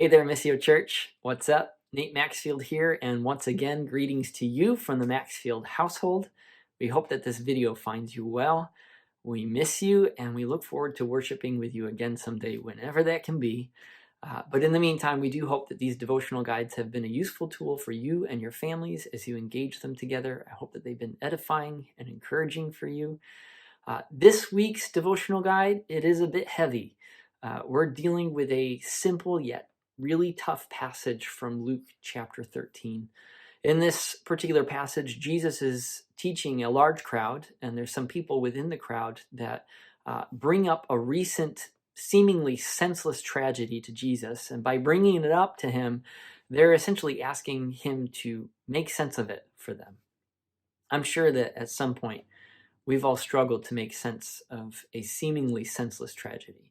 Hey there, Missio Church. What's up? Nate Maxfield here, and once again, greetings to you from the Maxfield household. We hope that this video finds you well. We miss you, and we look forward to worshiping with you again someday, whenever that can be. But in the meantime, we do hope that these devotional guides have been a useful tool for you and your families as you engage them together. I hope that they've been edifying and encouraging for you. This week's devotional guide, it is a bit heavy. We're dealing with a simple yet really tough passage from Luke chapter 13. In this particular passage, Jesus is teaching a large crowd, and there's some people within the crowd that bring up a recent, seemingly senseless tragedy to Jesus. And by bringing it up to him, they're essentially asking him to make sense of it for them. I'm sure that at some point, we've all struggled to make sense of a seemingly senseless tragedy.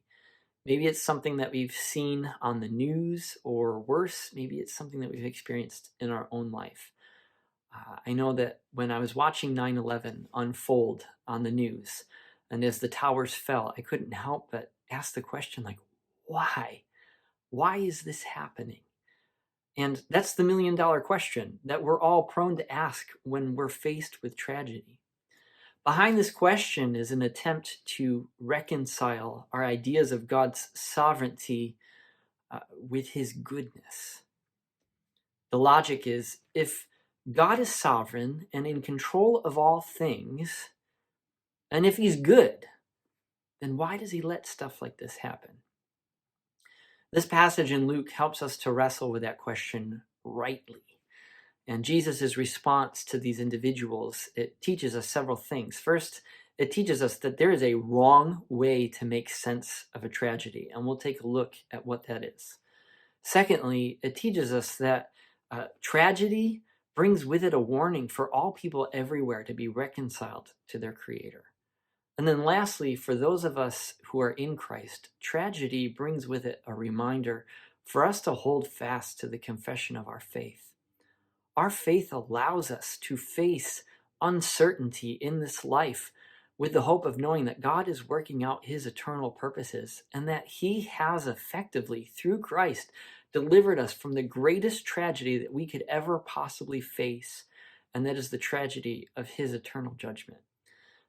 Maybe it's something that we've seen on the news, or worse, maybe it's something that we've experienced in our own life. I know that when I was watching 9/11 unfold on the news, and as the towers fell, I couldn't help but ask the question, like, why? Why is this happening? And that's the million-dollar question that we're all prone to ask when we're faced with tragedy. Behind this question is an attempt to reconcile our ideas of God's sovereignty with his goodness. The logic is, if God is sovereign and in control of all things, and if he's good, then why does he let stuff like this happen? This passage in Luke helps us to wrestle with that question rightly. And Jesus' response to these individuals, it teaches us several things. First, it teaches us that there is a wrong way to make sense of a tragedy, and we'll take a look at what that is. Secondly, it teaches us that tragedy brings with it a warning for all people everywhere to be reconciled to their Creator. And then lastly, for those of us who are in Christ, tragedy brings with it a reminder for us to hold fast to the confession of our faith. Our faith allows us to face uncertainty in this life with the hope of knowing that God is working out his eternal purposes, and that he has effectively, through Christ, delivered us from the greatest tragedy that we could ever possibly face, and that is the tragedy of his eternal judgment.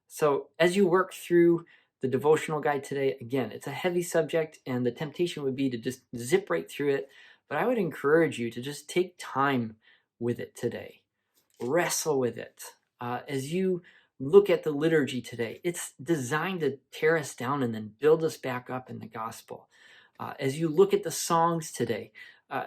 So as you work through the devotional guide today, again, it's a heavy subject, and the temptation would be to just zip right through it, but I would encourage you to just take time with it today. Wrestle with it. As you look at the liturgy today, it's designed to tear us down and then build us back up in the gospel. As you look at the songs today,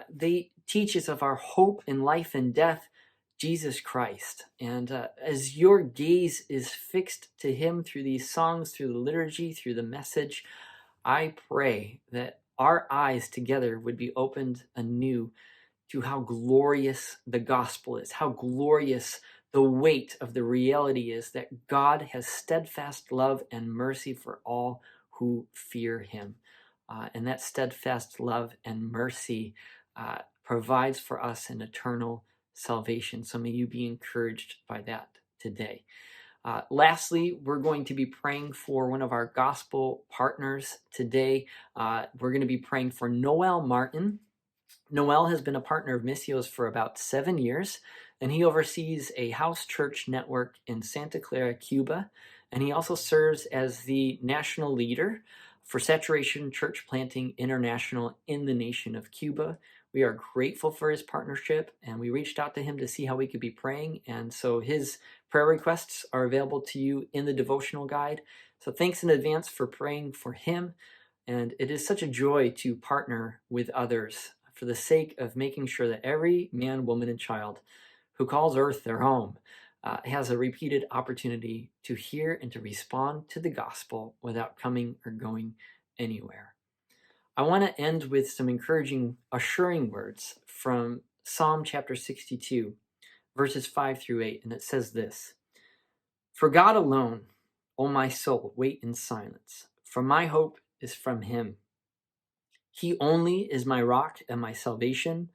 they teach us of our hope in life and death, Jesus Christ. And as your gaze is fixed to him through these songs, through the liturgy, through the message, I pray that our eyes together would be opened anew to how glorious the gospel is, how glorious the weight of the reality is that God has steadfast love and mercy for all who fear him. And that steadfast love and mercy provides for us an eternal salvation. So may you be encouraged by that today. Lastly, we're going to be praying for one of our gospel partners today. We're going to be praying for Noel Martin. Noel has been a partner of Missio's for about 7 years, and he oversees a house church network in Santa Clara, Cuba, and he also serves as the national leader for Saturation Church Planting International in the nation of Cuba. We are grateful for his partnership, and we reached out to him to see how we could be praying, and so his prayer requests are available to you in the devotional guide. So thanks in advance for praying for him, and it is such a joy to partner with others for the sake of making sure that every man, woman, and child who calls earth their home has a repeated opportunity to hear and to respond to the gospel without coming or going anywhere. I want to end with some encouraging, assuring words from Psalm chapter 62, verses 5 through 8, and it says this: "For God alone, O my soul, wait in silence, for my hope is from him. He only is my rock and my salvation,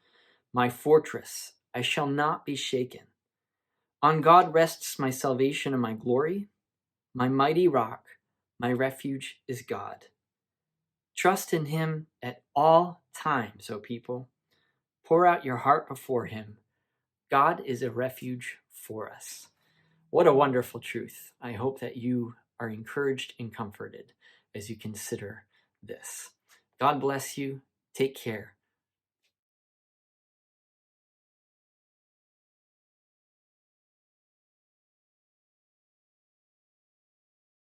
my fortress. I shall not be shaken. On God rests my salvation and my glory. My mighty rock, my refuge is God. Trust in him at all times, O people. Pour out your heart before him. God is a refuge for us. What a wonderful truth. I hope that you are encouraged and comforted as you consider this. God bless you. Take care.